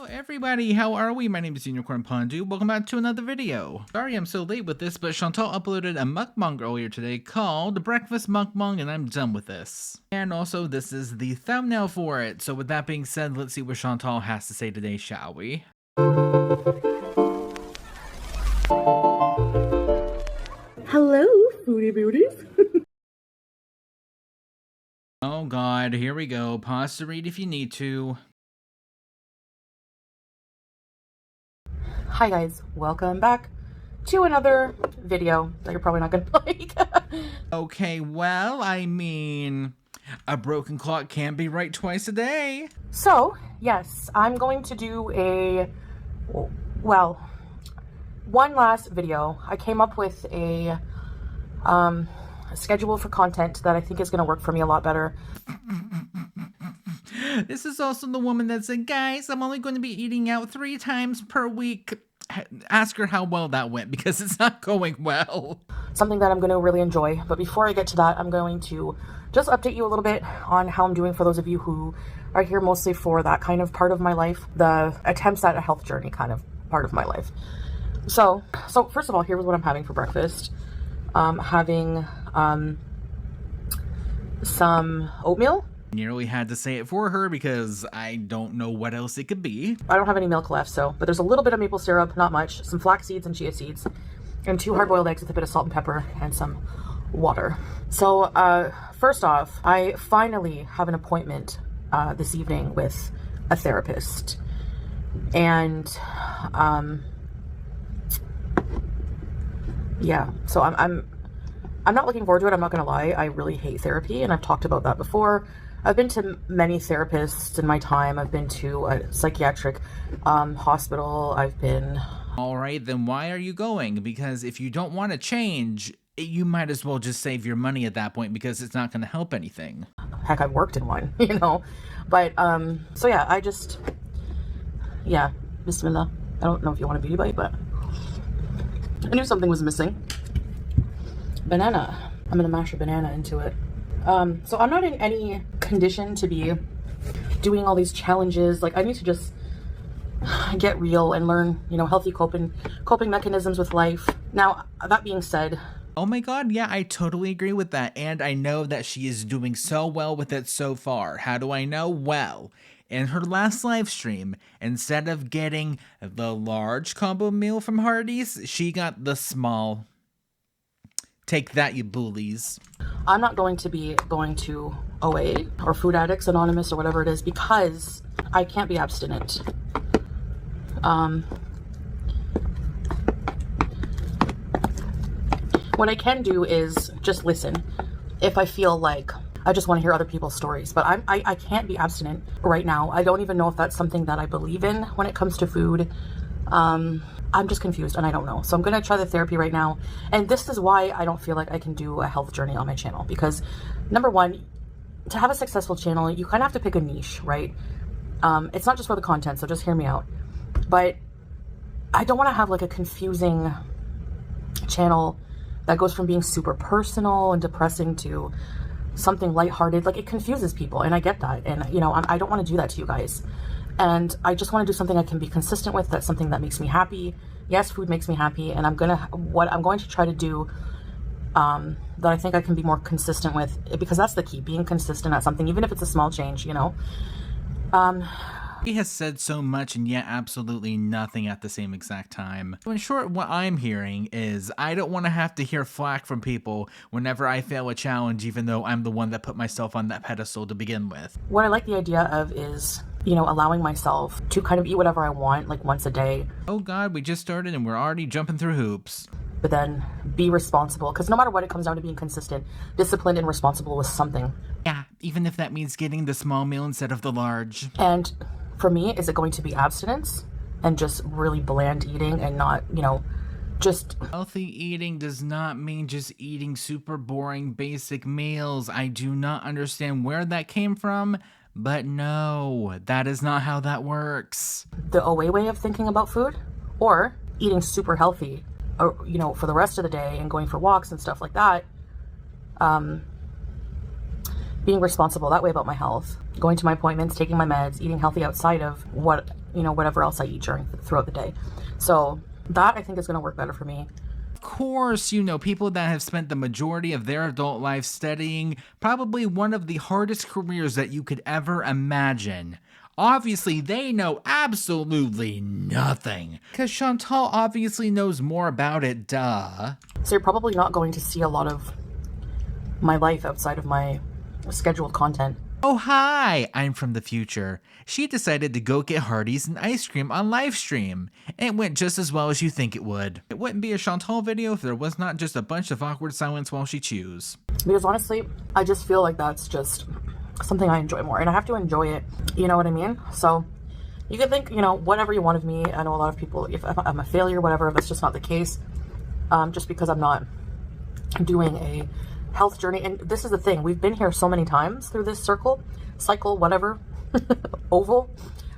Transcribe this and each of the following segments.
Everybody, how are we? My name is Unicorn Pondu. Welcome back to another video. Sorry I'm so late with this, but Chantal uploaded a mukbang earlier today called Breakfast Mukbang, and I'm done with this. And also, this is the thumbnail for it. So with that being said, let's see what Chantal has to say today, shall we? Hello, foodie beauties. Oh god, here we go. Pause to read if you need to. Hi guys, welcome back to another video that you're probably not gonna like. Okay, well, I mean, a broken clock can't be right twice a day. So, yes, I'm going to do one last video. I came up with a schedule for content that I think is gonna work for me a lot better. This is also the woman that said, guys, I'm only going to be eating out 3 times per week. Ask her how well that went, because it's not going well. Something that I'm going to really enjoy. But before I get to that, I'm going to just update you a little bit on how I'm doing for those of you who are here mostly for that kind of part of my life, the attempts at a health journey kind of part of my life. So first of all, here's what I'm having for breakfast. Having some oatmeal. Nearly had to say it for her because I don't know what else it could be. I don't have any milk left, but there's a little bit of maple syrup, not much, some flax seeds and chia seeds, and 2 hard-boiled eggs with a bit of salt and pepper and some water. So first off, I finally have an appointment this evening with a therapist, and yeah, so I'm not looking forward to it. I'm not gonna lie, I really hate therapy, and I've talked about that before. I've been to many therapists in my time. I've been to a psychiatric hospital. I've been... All right, then why are you going? Because if you don't want to change, you might as well just save your money at that point, because it's not going to help anything. Heck, I've worked in one, you know? But, so yeah, yeah, bismillah. I don't know if you want a beauty bite, but I knew something was missing. Banana. I'm gonna mash a banana into it. So I'm not in any condition to be doing all these challenges. Like, I need to just get real and learn, you know, healthy coping mechanisms with life. Now, that being said... Oh my god, yeah, I totally agree with that. And I know that she is doing so well with it so far. How do I know? Well, in her last live stream, instead of getting the large combo meal from Hardee's, she got the small. Take that, you bullies. I'm not going to be going to OA or Food Addicts Anonymous or whatever it is, because I can't be abstinent. What I can do is just listen if I feel like I just want to hear other people's stories, but I can't be abstinent right now. I don't even know if that's something that I believe in when it comes to food. I'm just confused and I don't know. So I'm going to try the therapy right now. And this is why I don't feel like I can do a health journey on my channel. Because number one, to have a successful channel, you kind of have to pick a niche, right? It's not just for the content, so just hear me out. But I don't want to have like a confusing channel that goes from being super personal and depressing to something lighthearted. Like, it confuses people, and I get that. And, you know, I don't want to do that to you guys. And I just want to do something I can be consistent with. That's something that makes me happy. Yes, food makes me happy, and what I'm going to try to do that I think I can be more consistent with, because that's the key, being consistent at something, even if it's a small change, you know. He has said so much and yet absolutely nothing at the same exact time. So in short, what I'm hearing is I don't want to have to hear flack from people whenever I fail a challenge, even though I'm the one that put myself on that pedestal to begin with. What I like the idea of is, you know, allowing myself to kind of eat whatever I want, like once a day. Oh god, we just started and we're already jumping through hoops. But then be responsible, because no matter what, it comes down to being consistent, disciplined, and responsible with something. Yeah, even if that means getting the small meal instead of the large. And for me, is it going to be abstinence and just really bland eating and not, you know, just... Healthy eating does not mean just eating super boring basic meals. I do not understand where that came from, but no, that is not how that works. The OA way of thinking about food, or eating super healthy, or, you know, for the rest of the day and going for walks and stuff like that. being responsible that way about my health, going to my appointments, taking my meds, eating healthy outside of whatever else I eat throughout the day. So that I think is going to work better for me. Of course, people that have spent the majority of their adult life studying probably one of the hardest careers that you could ever imagine. Obviously, they know absolutely nothing, because Chantal obviously knows more about it, duh. So you're probably not going to see a lot of my life outside of my scheduled content. Oh, hi! I'm from the future. She decided to go get Hardee's and ice cream on live stream. It went just as well as you think it would. It wouldn't be a Chantal video if there was not just a bunch of awkward silence while she chews. Because honestly, I just feel like that's just something I enjoy more, and I have to enjoy it, you know what I mean? So you can think, whatever you want of me. I know a lot of people, if I'm a failure, whatever, that's just not the case. Just because I'm not doing a health journey. And this is the thing, we've been here so many times through this cycle, whatever, oval,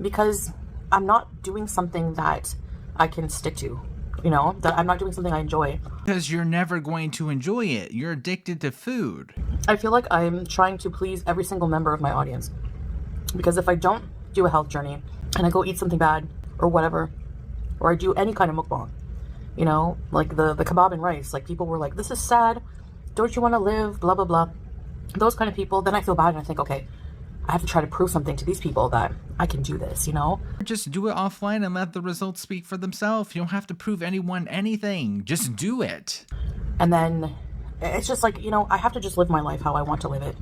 because I'm not doing something that I can stick to, that I'm not doing something I enjoy. Because you're never going to enjoy it. You're addicted to food. I feel like I'm trying to please every single member of my audience, because if I don't do a health journey and I go eat something bad or whatever, or I do any kind of mukbang, like the kebab and rice, like people were like, this is sad, don't you want to live, blah blah blah, those kind of people, then I feel bad and I think, okay, I have to try to prove something to these people that I can do this, Just do it offline and let the results speak for themselves. You don't have to prove anyone anything. Just do it. And then it's just like, I have to just live my life how I want to live it.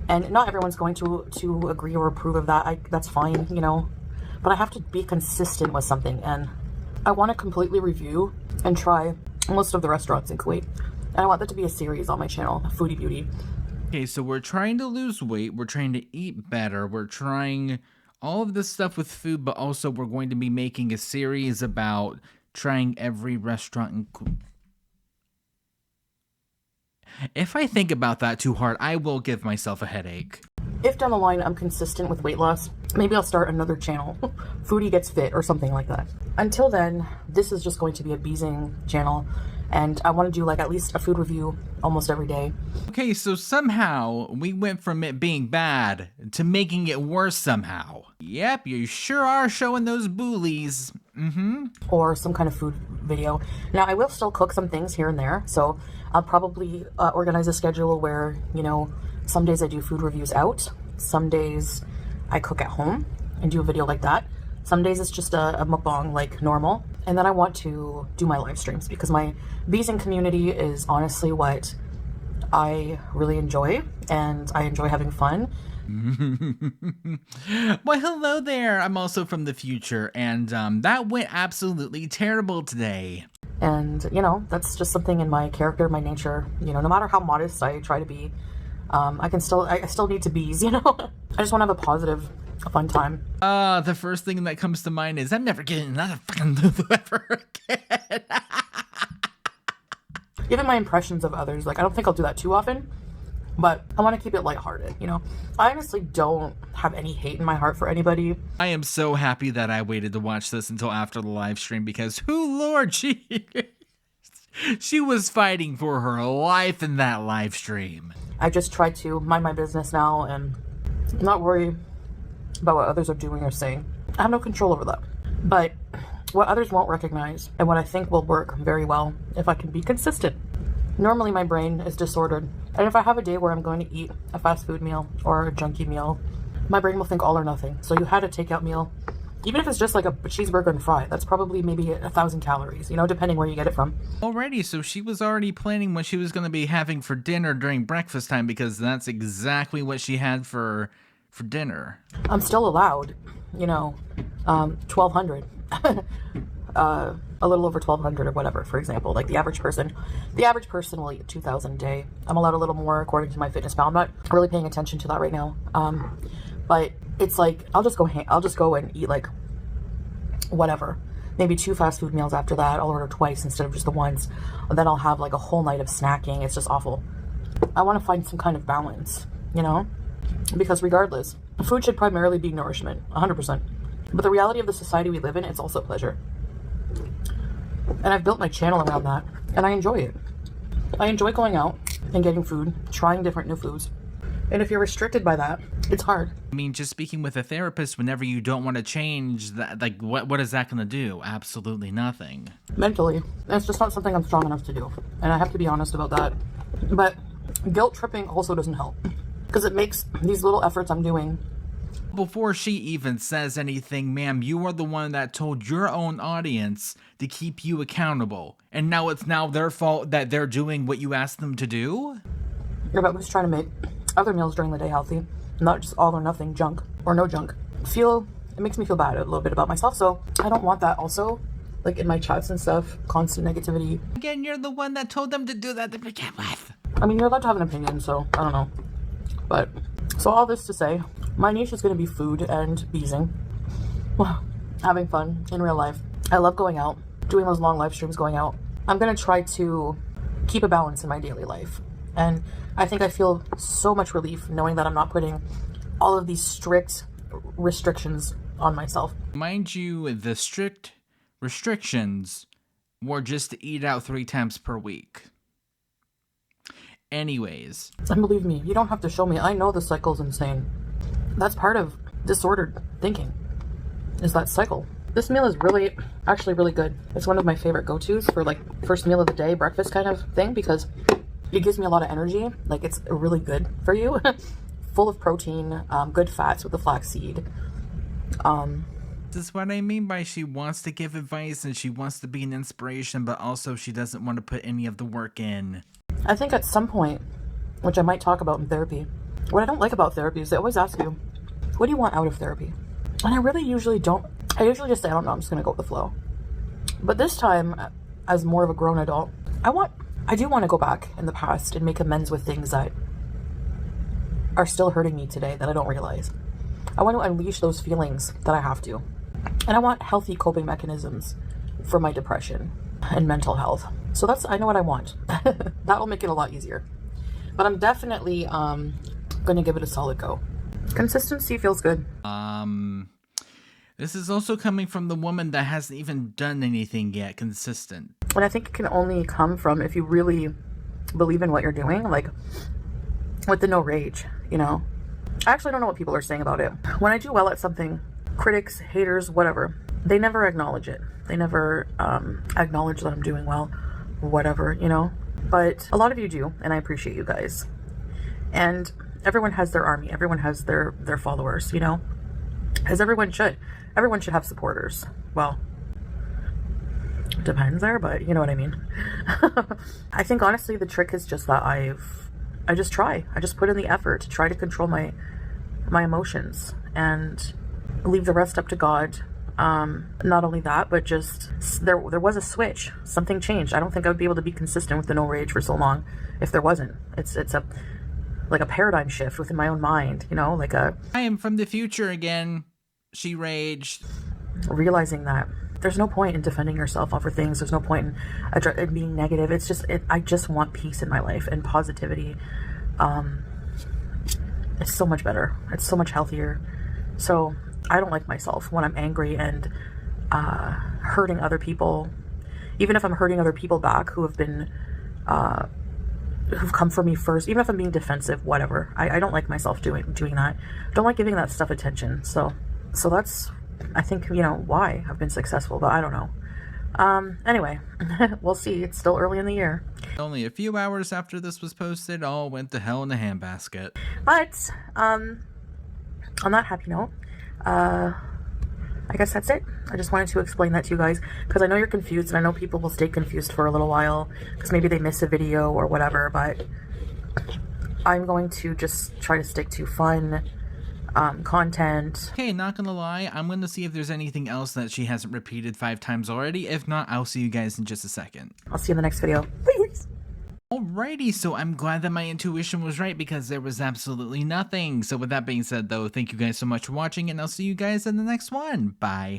And not everyone's going to agree or approve of that. That's fine, but I have to be consistent with something. And I want to completely review and try most of the restaurants in Kuwait. And I want that to be a series on my channel, Foodie Beauty. Okay, so we're trying to lose weight, we're trying to eat better, we're trying all of this stuff with food, but also we're going to be making a series about trying every restaurant in Kuwait. If I think about that too hard, I will give myself a headache. If down the line I'm consistent with weight loss, maybe I'll start another channel, Foodie Gets Fit or something like that. Until then, this is just going to be a beezing channel, and I want to do like at least a food review almost every day. Okay, so somehow we went from it being bad to making it worse somehow. Yep, you sure are showing those boolies. Or some kind of food video. Now, I will still cook some things here and there, so I'll probably organize a schedule where, some days I do food reviews out, some days I cook at home and do a video like that. Some days it's just a mukbang like normal. And then I want to do my live streams because my beezing community is honestly what I really enjoy, and I enjoy having fun. Well, hello there. I'm also from the future, and that went absolutely terrible today. And, that's just something in my character, my nature, no matter how modest I try to be, I still need to beeze, I just want to have a positive, fun time. The first thing that comes to mind is I'm never getting another fucking Lulu ever again. Given my impressions of others, I don't think I'll do that too often, but I want to keep it lighthearted, I honestly don't have any hate in my heart for anybody. I am so happy that I waited to watch this until after the live stream because, Lord, she was fighting for her life in that live stream. I just try to mind my business now and not worry about what others are doing or saying. I have no control over that. But what others won't recognize and what I think will work very well if I can be consistent. Normally my brain is disordered, and if I have a day where I'm going to eat a fast food meal or a junky meal, my brain will think all or nothing. So you had a takeout meal, even if it's just like a cheeseburger and fry, that's probably maybe 1,000 calories, depending where you get it from. Alrighty, so she was already planning what she was going to be having for dinner during breakfast time because that's exactly what she had for dinner. I'm still allowed, 1,200. A little over 1,200 or whatever, for example. Like the average person will eat 2,000 a day. I'm allowed a little more according to my fitness pal. I'm not really paying attention to that right now. But it's like, I'll just go and eat like whatever, maybe 2 fast food meals after that. I'll order twice instead of just the once. And then I'll have like a whole night of snacking. It's just awful. I want to find some kind of balance, because regardless, food should primarily be nourishment, 100%. But the reality of the society we live in, it's also pleasure. And I've built my channel around that, and I enjoy it. I enjoy going out and getting food, trying different new foods, And if you're restricted by that, it's hard. I mean, just speaking with a therapist, whenever you don't want to change that, like, what is that going to do? Absolutely nothing. Mentally, it's just not something I'm strong enough to do. And I have to be honest about that. But guilt tripping also doesn't help, because it makes these little efforts I'm doing. Before she even says anything, ma'am, you are the one that told your own audience to keep you accountable. And now it's their fault that they're doing what you asked them to do? Yeah, but who's trying to make other meals during the day healthy, not just all or nothing junk or no junk. It makes me feel bad a little bit about myself, so I don't want that also, like in my chats and stuff, constant negativity. Again, you're the one that told them to do that to begin with. I mean, you're allowed to have an opinion, so I don't know. But, so all this to say, my niche is going to be food and beezing. Well, having fun in real life. I love going out, doing those long live streams, going out. I'm going to try to keep a balance in my daily life. And I think I feel so much relief knowing that I'm not putting all of these strict restrictions on myself. Mind you, the strict restrictions were just to eat out 3 times per week. Anyways. And believe me, you don't have to show me. I know the cycle's insane. That's part of disordered thinking, is that cycle. This meal is actually really good. It's one of my favorite go-tos for like first meal of the day, breakfast kind of thing, because it gives me a lot of energy. Like, it's really good for you. Full of protein, good fats with the flaxseed. This is what I mean by she wants to give advice and she wants to be an inspiration, but also she doesn't want to put any of the work in. I think at some point, which I might talk about in therapy, what I don't like about therapy is they always ask you, what do you want out of therapy? And I usually just say, I don't know, I'm just going to go with the flow. But this time, as more of a grown adult, I do want to go back in the past and make amends with things that are still hurting me today that I don't realize. I want to unleash those feelings that I have to. And I want healthy coping mechanisms for my depression and mental health. So I know what I want. That'll make it a lot easier. But I'm definitely going to give it a solid go. Consistency feels good. This is also coming from the woman that hasn't even done anything yet consistent. And I think it can only come from if you really believe in what you're doing, like with the no rage, you know. I actually don't know what people are saying about it. When I do well at something, critics, haters, whatever, they never acknowledge it. They never acknowledge that I'm doing well, whatever, you know. But a lot of you do, and I appreciate you guys. And everyone has their army. Everyone has their followers, you know, as everyone should. Everyone should have supporters. Well, depends there, but you know what I mean. I think honestly the trick is just that I just put in the effort to try to control my emotions and leave the rest up to God. Not only that, but just there was a switch. Something changed. I don't think I would be able to be consistent with the no rage for so long if there wasn't. It's like a paradigm shift within my own mind, you know, like I am from the future again. She raged. Realizing that there's no point in defending yourself over things. There's no point in being negative. It's just, I just want peace in my life and positivity. It's so much better. It's so much healthier. So I don't like myself when I'm angry and hurting other people. Even if I'm hurting other people back who have been, who've come for me first, even if I'm being defensive, whatever. I don't like myself doing that. I don't like giving that stuff attention. So that's, I think, you know, why I've been successful, but I don't know. Anyway, we'll see. It's still early in the year. Only a few hours after this was posted, all went to hell in a handbasket. But, on that happy note, I guess that's it. I just wanted to explain that to you guys, because I know you're confused, and I know people will stay confused for a little while, because maybe they miss a video or whatever, but I'm going to just try to stick to fun content. Okay, not gonna lie, I'm gonna see if there's anything else that she hasn't repeated 5 times already. If not, I'll see you guys in just a second. I'll see you in the next video. Peace! Alrighty, so I'm glad that my intuition was right because there was absolutely nothing. So with that being said though, thank you guys so much for watching and I'll see you guys in the next one. Bye.